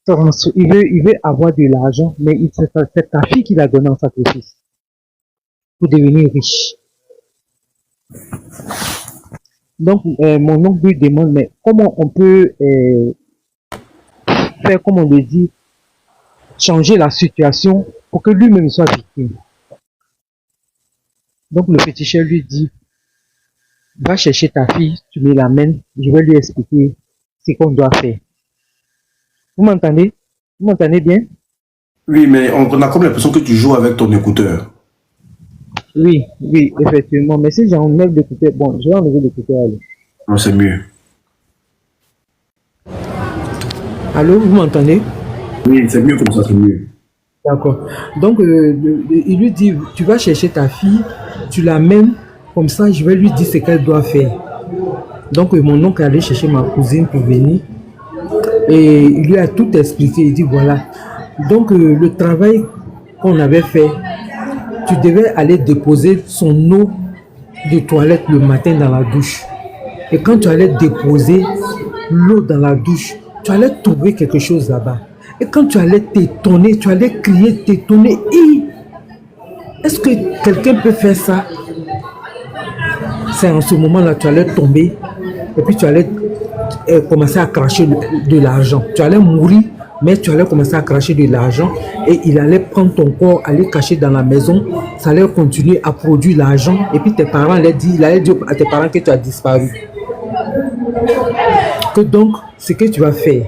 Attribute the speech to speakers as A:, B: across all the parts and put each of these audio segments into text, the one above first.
A: il veut avoir de l'argent, mais c'est ta fille qui l'a donné en sacrifice pour devenir riche. Donc, mon oncle lui demande, mais comment on peut faire, comme on le dit, changer la situation pour que lui-même soit victime. Donc, le petit chef lui dit, va chercher ta fille, tu me l'amènes, je vais lui expliquer ce qu'on doit faire. Vous m'entendez? Vous m'entendez bien?
B: Oui, mais on a comme l'impression que tu joues avec ton écouteur.
A: Oui, oui, effectivement. Mais si j'enlève l'écouteur, bon, je vais enlever l'écouteur.
B: Non, c'est mieux.
A: Allô, vous m'entendez?
B: Oui, c'est mieux comme ça, c'est mieux.
A: D'accord. Donc, il lui dit, tu vas chercher ta fille, tu l'amènes, comme ça, je vais lui dire ce qu'elle doit faire. Donc, mon oncle est allé chercher ma cousine pour venir. Et il lui a tout expliqué. Il dit, voilà. Donc, le travail qu'on avait fait, tu devais aller déposer son eau de toilette le matin dans la douche. Et quand tu allais déposer l'eau dans la douche, tu allais trouver quelque chose là-bas. Et quand tu allais t'étonner, tu allais crier, t'étonner. Est-ce que quelqu'un peut faire ça? C'est en ce moment-là que tu allais tomber et puis tu allais commencer à cracher de l'argent. Tu allais mourir, mais tu allais commencer à cracher de l'argent et il allait prendre ton corps, aller cacher dans la maison. Ça allait continuer à produire l'argent et puis tes parents allaient dire, il allait dire à tes parents que tu as disparu. Que donc, ce que tu vas faire,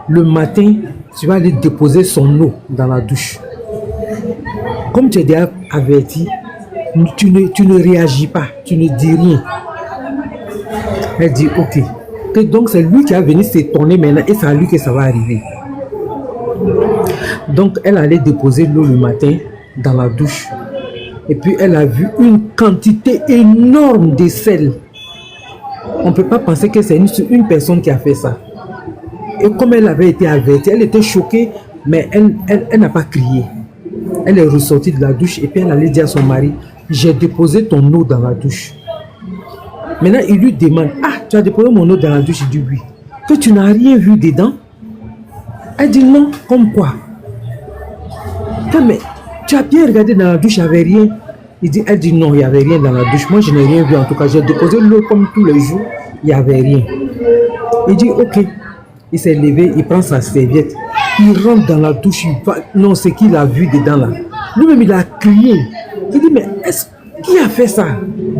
A: le matin, tu vas aller déposer son eau dans la douche. Comme tu es déjà averti, tu ne réagis pas, tu ne dis rien. Elle dit ok. Que donc c'est lui qui a venu s'étonner maintenant et c'est à lui que ça va arriver. Donc elle allait déposer l'eau le matin dans la douche. Et puis elle a vu une quantité énorme de sel. On ne peut pas penser que c'est une personne qui a fait ça. Et comme elle avait été avertie, elle était choquée, mais elle n'a pas crié. Elle est ressortie de la douche et puis elle allait dire à son mari, j'ai déposé ton eau dans la douche. Maintenant, il lui demande, ah, tu as déposé mon eau dans la douche? Il dit oui. Que tu n'as rien vu dedans? Elle dit non, comme quoi? Mais tu as bien regardé dans la douche, il n'y avait rien. Elle dit non, il n'y avait rien dans la douche. Moi, je n'ai rien vu en tout cas. J'ai déposé l'eau comme tous les jours, il n'y avait rien. Il dit ok. Il s'est levé, il prend sa serviette. Il rentre dans la douche, il va... Non, c'est qu'il a vu dedans là. Lui-même, il a crié. Il dit, mais qui a fait ça?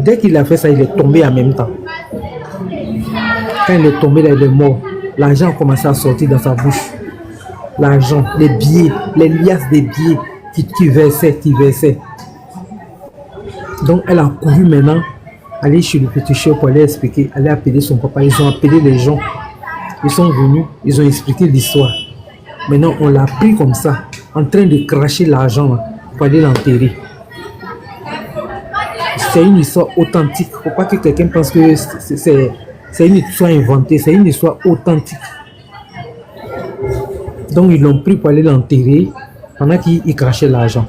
A: Dès qu'il a fait ça, il est tombé en même temps. Quand il est tombé là, il est mort. L'argent a commencé à sortir dans sa bouche. L'argent, les billets, les liasses des billets qui versaient. Donc, elle a couru maintenant, aller chez le petit chef pour aller expliquer, aller appeler son papa. Ils ont appelé les gens. Ils sont venus, ils ont expliqué l'histoire. Maintenant, on l'a pris comme ça, en train de cracher l'argent pour aller l'enterrer. C'est une histoire authentique. Il ne faut pas que quelqu'un pense que c'est une histoire inventée. C'est une histoire authentique. Donc, ils l'ont pris pour aller l'enterrer pendant qu'il crachait l'argent.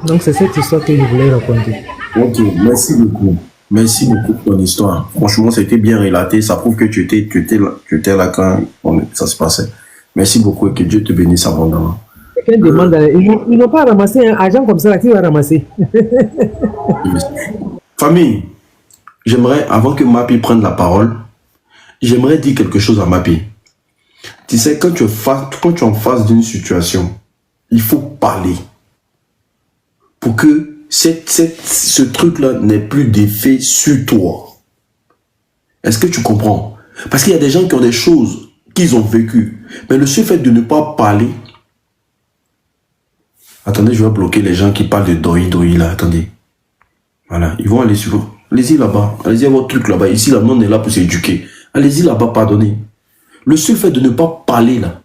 A: Donc, c'est cette histoire que je voulais raconter.
B: Ok, merci beaucoup. Merci beaucoup pour ton histoire. Franchement, c'était bien relaté. Ça prouve que tu étais là quand ça se passait. Merci beaucoup et que Dieu te bénisse abondamment.
A: Quelqu'un demande, ils n'ont pas ramassé un argent comme ça, qui va ramasser?
B: Famille, j'aimerais, avant que Mappy prenne la parole, j'aimerais dire quelque chose à Mappy. Tu sais, quand tu es en face d'une situation, il faut parler. Pour que ce truc-là n'ait plus d'effet sur toi. Est-ce que tu comprends? Parce qu'il y a des gens qui ont des choses qu'ils ont vécues. Mais le seul fait de ne pas parler... Attendez, je vais bloquer les gens qui parlent de doi là. Attendez. Voilà, ils vont aller sur... Allez-y là-bas. Allez-y à votre truc là-bas. Ici, là, on est là pour s'éduquer. Allez-y là-bas, pardonnez. Le seul fait de ne pas parler là,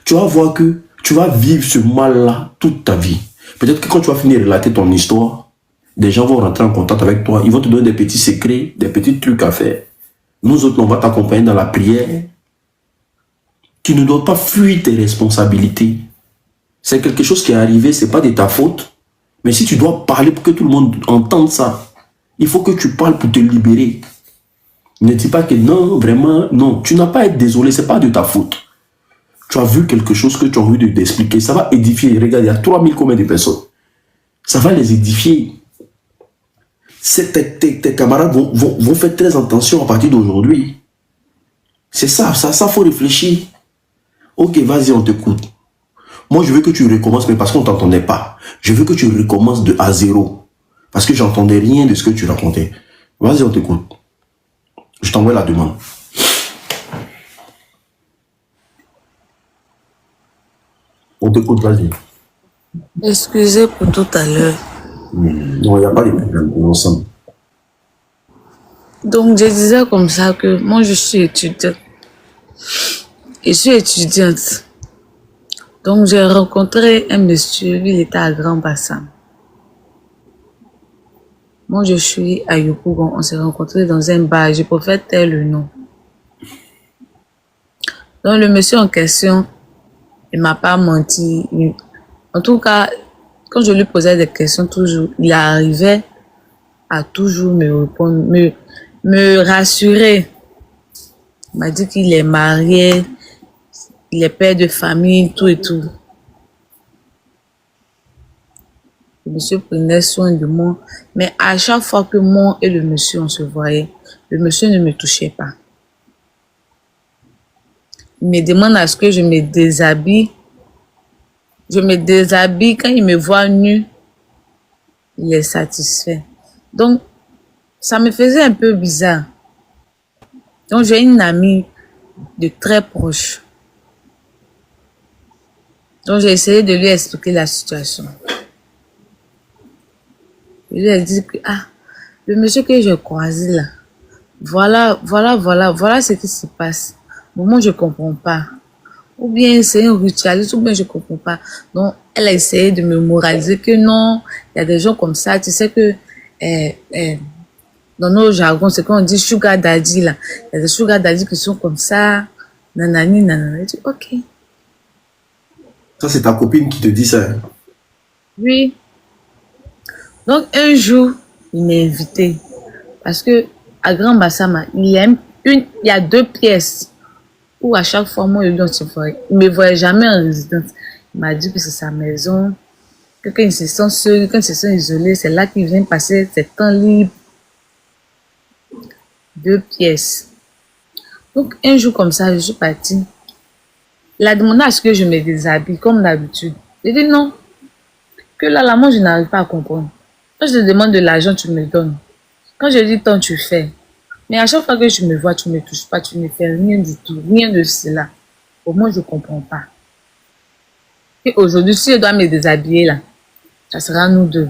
B: tu vas voir que tu vas vivre ce mal-là toute ta vie. Peut-être que quand tu vas finir de relater ton histoire, des gens vont rentrer en contact avec toi. Ils vont te donner des petits secrets, des petits trucs à faire. Nous autres, on va t'accompagner dans la prière. Tu ne dois pas fuir tes responsabilités. C'est quelque chose qui est arrivé, ce n'est pas de ta faute. Mais si tu dois parler pour que tout le monde entende ça, il faut que tu parles pour te libérer. Ne dis pas que non, vraiment, non. Tu n'as pas à être désolé, ce n'est pas de ta faute. tu as vu quelque chose que tu as envie d'expliquer, ça va édifier. Regarde, il y a 3000 combien de personnes. Ça va les édifier. Tes camarades vont faire très attention à partir d'aujourd'hui. C'est ça, faut réfléchir. Ok, vas-y, on t'écoute. Moi, je veux que tu recommences, mais parce qu'on ne t'entendait pas. Je veux que tu recommences de à zéro. Parce que j'entendais rien de ce que tu racontais. Vas-y, on t'écoute. Je t'envoie la demande. On t'écoute, vas-y.
C: Excusez pour tout à l'heure.
B: Non, il n'y a pas de problème, on est ensemble.
C: Donc, je disais comme ça que moi, je suis étudiante. Je suis étudiante. Donc, j'ai rencontré un monsieur, il était à Grand Bassam. Moi, je suis à Yopougon. On s'est rencontrés dans un bar. Je préfère taire le nom. Donc, le monsieur en question, il m'a pas menti. En tout cas, quand je lui posais des questions, toujours, il arrivait à toujours me répondre, me rassurer. Il m'a dit qu'il est marié, il est père de famille, tout et tout. Le monsieur prenait soin de moi. Mais à chaque fois que moi et le monsieur, on se voyait, le monsieur ne me touchait pas. Il me demande à ce que je me déshabille. Je me déshabille. Quand il me voit nue, il est satisfait. Donc, ça me faisait un peu bizarre. Donc, j'ai une amie de très proche. Donc, j'ai essayé de lui expliquer la situation. Je lui ai dit que, le monsieur que j'ai croisé là, voilà ce qui se passe. Moi, je ne comprends pas. Ou bien c'est un ritualiste, ou bien je ne comprends pas. Donc, elle a essayé de me moraliser que non, il y a des gens comme ça. Tu sais que dans nos jargons, c'est quand on dit sugar daddy là. Il y a des sugar daddy qui sont comme ça. Nanani, nanana. Je dis, ok.
B: Ça, c'est ta copine qui te dit ça. Hein?
C: Oui. Donc, un jour, il m'a invité. Parce que à Grand Bassama, il y a 2 pièces où à chaque fois, moi, il ne me voyait jamais en résidence. Il m'a dit que c'est sa maison, que quand ils se sont seuls, quand ils se sont isolés, c'est là qu'ils viennent passer ses temps libres. 2 pièces. Donc, un jour comme ça, je suis partie. Il a demandé à ce que je me déshabille, comme d'habitude. J'ai dit non. Que là, moi, je n'arrive pas à comprendre. Quand je te demande de l'argent, tu me donnes. Quand je dis tant, tu fais. Mais à chaque fois que tu me vois, tu ne me touches pas, tu ne fais rien du tout, rien de cela. Au moins, je ne comprends pas. Et aujourd'hui, si je dois me déshabiller là, ça sera nous deux.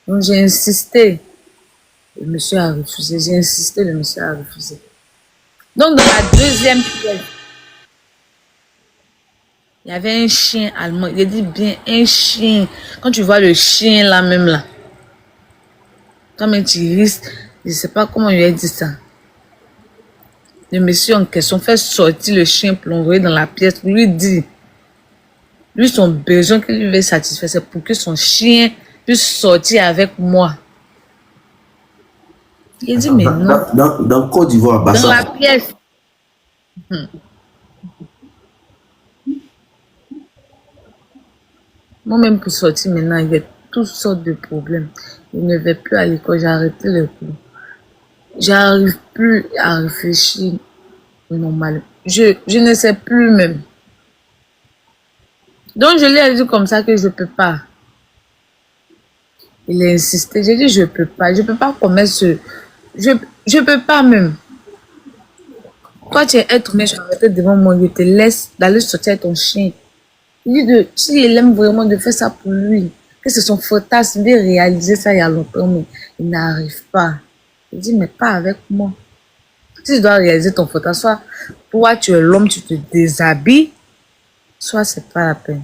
C: Donc, j'ai insisté. Le monsieur a refusé. J'ai insisté, le monsieur a refusé. Donc, dans la deuxième pièce, il y avait un chien allemand. Il a dit bien un chien. Quand tu vois le chien là même là, comme tu risques, je ne sais pas comment il lui a dit ça. Le monsieur en question fait sortir le chien plongé dans la pièce pour lui dire, lui son besoin qu'il lui veut satisfaire, c'est pour que son chien puisse sortir avec moi. Il dit mais non.
B: Dans Côte d'Ivoire,
C: Dans la pièce. Moi-même pour sortir maintenant, il y a toutes sortes de problèmes. Je ne vais plus à l'école, j'ai arrêté les cours. J'arrive plus à réfléchir normal. Je ne sais plus même. Donc je lui ai dit comme ça que je peux pas. Il a insisté. J'ai dit je peux pas. Je peux pas commettre ce... Je peux pas même. Toi tu es être humain, je vais arrêter devant moi, je te laisse d'aller sortir avec ton chien. Il dit si il aime vraiment de faire ça pour lui, que c'est son fantasme, il veut réaliser ça il y a longtemps, mais il n'arrive pas. Il dit mais pas avec moi. Si tu dois réaliser ton fantasme, soit toi tu es l'homme, tu te déshabilles, soit c'est pas la peine.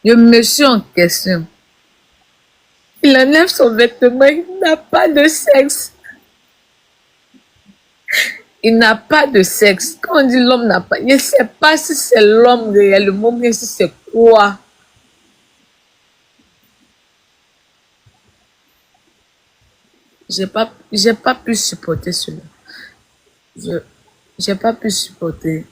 C: Le monsieur en question, il enlève son vêtement, il n'a pas de sexe. Il n'a pas de sexe. Quand on dit l'homme n'a pas, je ne sais pas si c'est l'homme réellement, mais si c'est quoi. j'ai pas pu supporter cela. Je, j'ai pas pu supporter.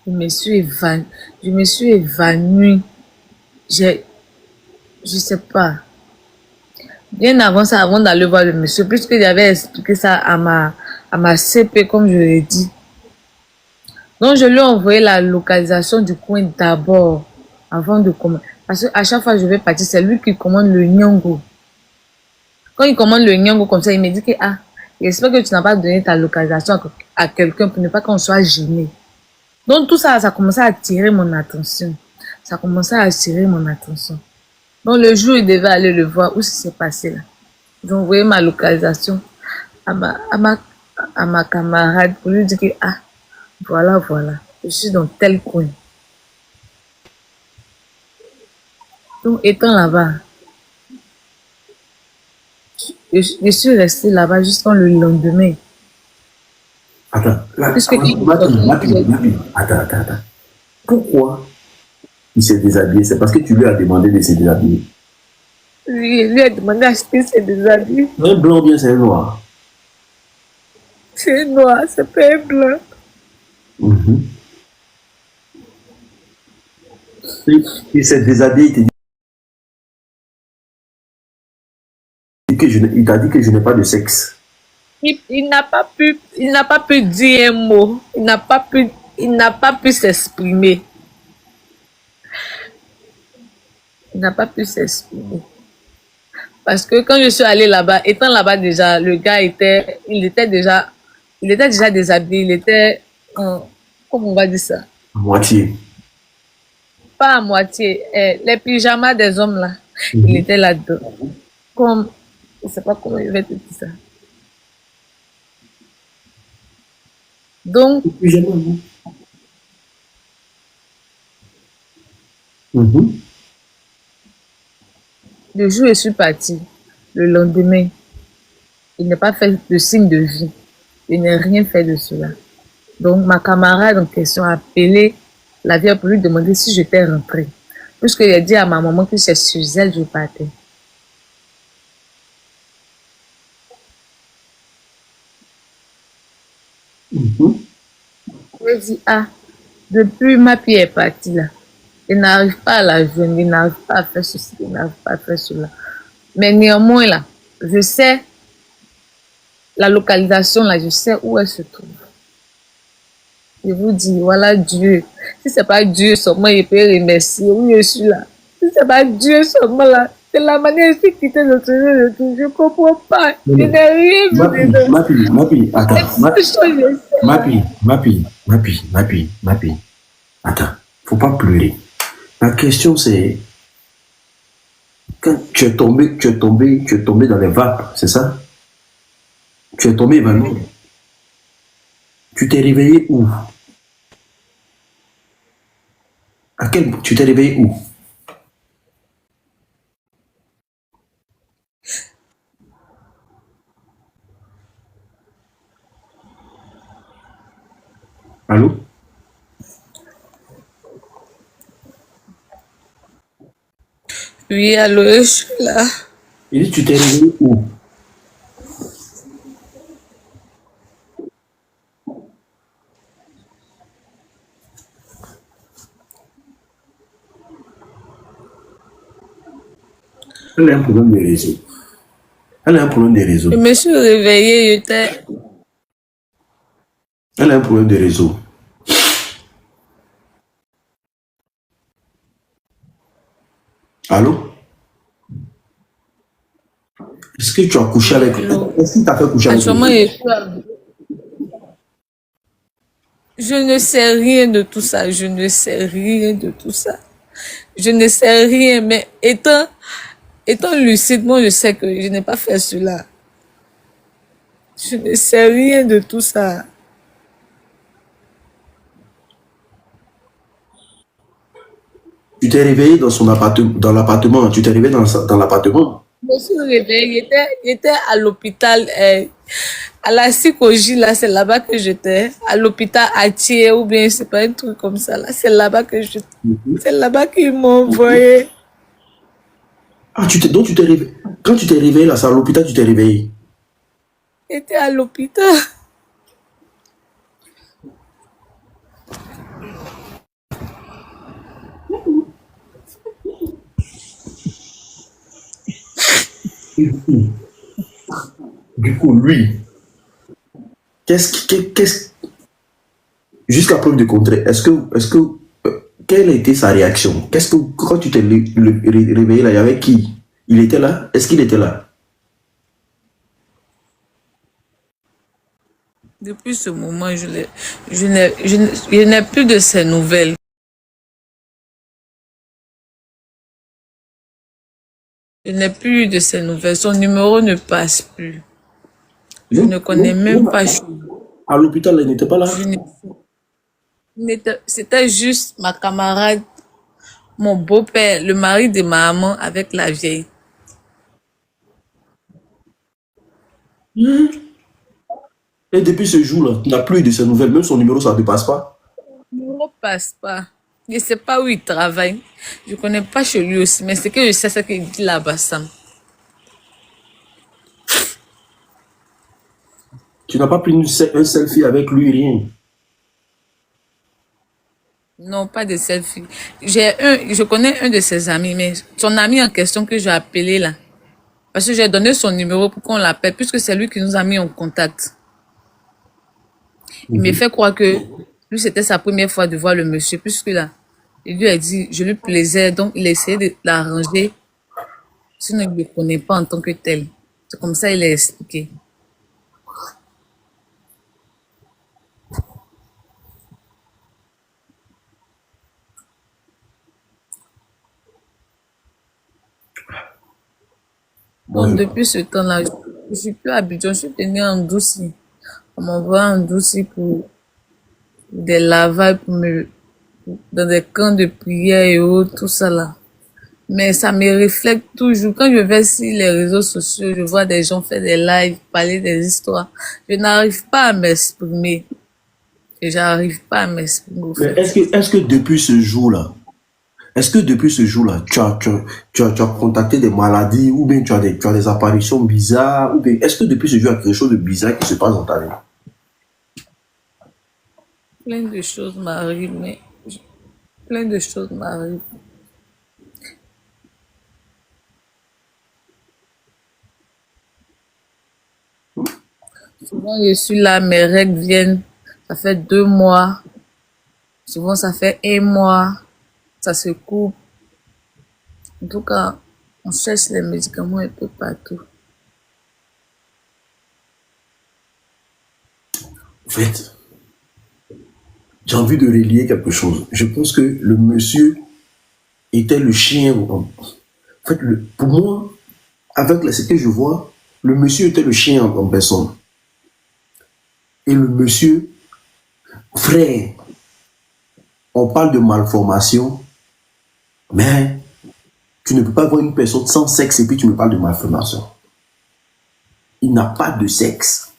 C: Je me suis évanouie. Je me suis évanouie. J'ai, je sais pas. Bien avant ça, avant d'aller voir le monsieur, puisque j'avais expliqué ça à ma CP, comme je l'ai dit. Donc, je lui ai envoyé la localisation du coin d'abord, avant de commander. Parce qu'à chaque fois que je vais partir, c'est lui qui commande le nyongo. Quand il commande le nyongo comme ça, il me dit que, ah, j'espère que tu n'as pas donné ta localisation à quelqu'un pour ne pas qu'on soit gêné. Donc, tout ça, ça a commencé à attirer mon attention. Ça a commencé à attirer mon attention. Donc, le jour où il devait aller le voir, où ça s'est passé là? J'ai envoyé ma localisation à ma camarade pour lui dire que, ah, voilà, je suis dans tel coin. Donc, étant là-bas, je suis restée là-bas jusqu'au le lendemain.
B: Attends, là,
C: Puisque
B: attends. Pourquoi il s'est déshabillé? C'est parce que tu lui as demandé de se déshabiller.
C: lui a demandé d'acheter ses déshabits.
B: Un blanc ou bien c'est un noir?
C: C'est noir, c'est pas un blanc.
B: Il s'est déshabillé, il t'a dit que il t'a dit que je n'ai pas de sexe.
C: Il n'a pas pu dire un mot. Il n'a pas pu s'exprimer. Il n'a pas pu s'exprimer. Parce que quand je suis allée là-bas, étant là-bas déjà, le gars était déjà déshabillé. Il était, comment on va dire ça?
B: À moitié.
C: Pas à moitié. Les pyjamas des hommes là, il était là-dedans. Comme, je sais pas comment je vais te dire ça. Donc, le jour où je suis partie, le lendemain, il n'a pas fait de signe de vie. Il n'a rien fait de cela. Donc, ma camarade en question a appelé la vieille pour lui demander si j'étais rentrée. Puisqu'il a dit à ma maman que c'est sur elle que je partais. Je dit, ah, depuis ma fille est partie là, il n'arrive pas à la joindre, il n'arrive pas à faire ceci, il n'arrive pas à faire cela. Mais néanmoins là, je sais la localisation là, je sais où elle se trouve. Je vous dis, voilà Dieu. Si c'est pas Dieu seulement, il peut remercier. Oui, je suis là. Si c'est pas Dieu seulement là, c'est la manière de quitter notre Dieu. Je comprends pas. Je n'ai rien vu.
B: Ma fille, attends. Ma fille. Attends, faut pas pleurer. La question c'est, quand tu es tombé dans les vapes, c'est ça? Tu es tombé évanoui. Tu t'es réveillé où? Tu t'es réveillé où? Allô?
C: Oui, allô, je suis là.
B: Il dit, tu t'es réveillé où? Elle a un problème de réseau.
C: Je me suis réveillée, j'étais.
B: Elle a un problème de réseau. Allô? Est-ce que tu as couché avec elle? Est-ce que tu as fait coucher avec elle?
C: Je ne sais rien de tout ça. Je ne sais rien de tout ça. Je ne sais rien, mais étant lucide, moi, je sais que je n'ai pas fait cela. Je ne sais rien de tout ça.
B: Tu t'es réveillé dans l'appartement. Tu t'es réveillé dans l'appartement.
C: Je me suis réveillée, j'étais à l'hôpital. À la psychologie, là, c'est là-bas que j'étais. À l'hôpital à Thiers, ou bien, c'est pas un truc comme ça. Là, c'est là-bas que je... C'est là-bas qu'ils m'ont envoyé.
B: Ah, donc tu t'es réveillé. Quand tu t'es réveillé là, c'est à l'hôpital, tu t'es réveillé.
C: J'étais à l'hôpital.
B: Du coup, lui, jusqu'à preuve de contraire, quelle a été sa réaction? Quand tu t'es réveillé là, il y avait qui? Il était là? Est-ce qu'il était là?
C: Depuis ce moment, je n'ai plus de ces nouvelles. Je n'ai plus de ces nouvelles. Son numéro ne passe plus. Je ne connais même pas.
B: À l'hôpital, il n'était pas là?
C: C'était juste ma camarade, mon beau-père, le mari de ma maman avec la vieille.
B: Et depuis ce jour-là, tu n'as plus de ses nouvelles, même son numéro, ça ne passe pas.
C: Le numéro passe pas. Je ne sais pas où il travaille. Je ne connais pas chez lui aussi, mais ce que je sais, c'est qu'il dit là-bas, Sam.
B: Tu n'as pas pris un selfie avec lui, rien.
C: Non, pas de selfie. Je connais un de ses amis, mais son ami en question que j'ai appelé là. Parce que j'ai donné son numéro pour qu'on l'appelle, puisque c'est lui qui nous a mis en contact. Il me fait croire que lui, c'était sa première fois de voir le monsieur, puisque là, il lui a dit, je lui plaisais, donc il a essayé de l'arranger. Sinon, il ne me connaît pas en tant que tel. C'est comme ça il a expliqué. Donc, depuis ce temps-là, je ne suis plus à Abidjan, je suis venue en Douci. On m'envoie en Douci pour des lavages, dans des camps de prière et autres, tout ça là. Mais ça me reflète toujours. Quand je vais sur les réseaux sociaux, je vois des gens faire des lives, parler des histoires. Je n'arrive pas à m'exprimer. Et j'arrive pas à m'exprimer.
B: Mais est-ce que depuis ce jour-là, tu as contacté des maladies ou bien tu as des apparitions bizarres ou bien est-ce que depuis ce jour, il y a quelque chose de bizarre qui se passe dans ta vie?
C: Plein de choses m'arrivent, plein de choses m'arrivent. Souvent, je suis là, mes règles viennent, ça fait 2 mois. Souvent, ça fait 1 mois. Ça se coupe. En tout cas, on cherche les médicaments un peu partout.
B: En fait, j'ai envie de relier quelque chose. Je pense que le monsieur était le chien. En fait, pour moi, avec ce que je vois, le monsieur était le chien en personne. Et le monsieur, frère, on parle de malformation, mais tu ne peux pas voir une personne sans sexe et puis tu me parles de malformation. Il n'a pas de sexe.